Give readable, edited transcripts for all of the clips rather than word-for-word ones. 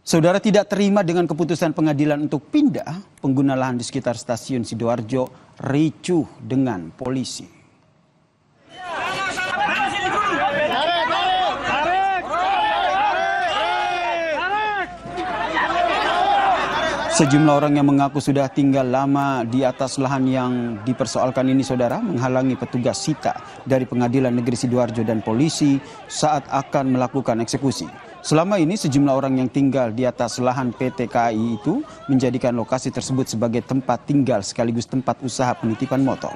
Saudara tidak terima dengan keputusan pengadilan untuk pindah, pengguna lahan di sekitar stasiun Sidoarjo ricuh dengan polisi. Sejumlah orang yang mengaku sudah tinggal lama di atas lahan yang dipersoalkan ini, saudara, menghalangi petugas sita dari Pengadilan Negeri Sidoarjo dan polisi saat akan melakukan eksekusi. Selama ini sejumlah orang yang tinggal di atas lahan PT KAI itu menjadikan lokasi tersebut sebagai tempat tinggal sekaligus tempat usaha penitipan motor.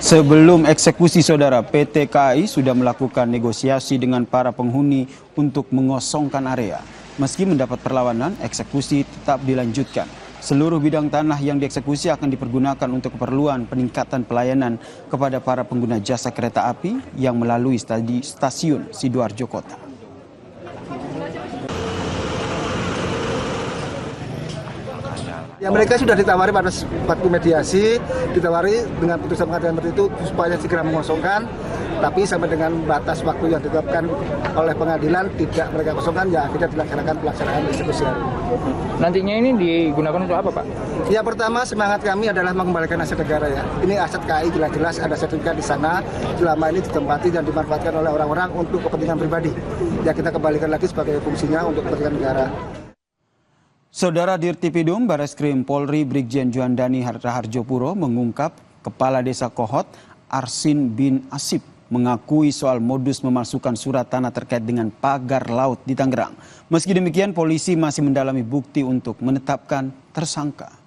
Sebelum eksekusi, saudara, PT KAI sudah melakukan negosiasi dengan para penghuni untuk mengosongkan area. Meski mendapat perlawanan, eksekusi tetap dilanjutkan. Seluruh bidang tanah yang dieksekusi akan dipergunakan untuk keperluan peningkatan pelayanan kepada para pengguna jasa kereta api yang melalui stasiun Sidoarjo Kota. Ya, mereka sudah ditawari pada waktu mediasi, ditawari dengan putusan pengadilan seperti itu supaya segera mengosongkan, tapi sampai dengan batas waktu yang ditetapkan oleh pengadilan tidak mereka kosongkan, ya akhirnya dilaksanakan pelaksanaan eksekusi. Nantinya ini digunakan untuk apa, Pak? Ya, pertama semangat kami adalah mengembalikan aset negara ya. Ini aset KAI jelas-jelas ada sertifikat di sana, selama ini ditempati dan dimanfaatkan oleh orang-orang untuk kepentingan pribadi. Ya, kita kembalikan lagi sebagai fungsinya untuk kepentingan negara. Saudara, Dirtipidum Bareskrim Polri Brigjen Juandani Raharjopuro mengungkap Kepala Desa Kohot Arsin bin Asip mengakui soal modus memalsukan surat tanah terkait dengan pagar laut di Tangerang. Meski demikian, polisi masih mendalami bukti untuk menetapkan tersangka.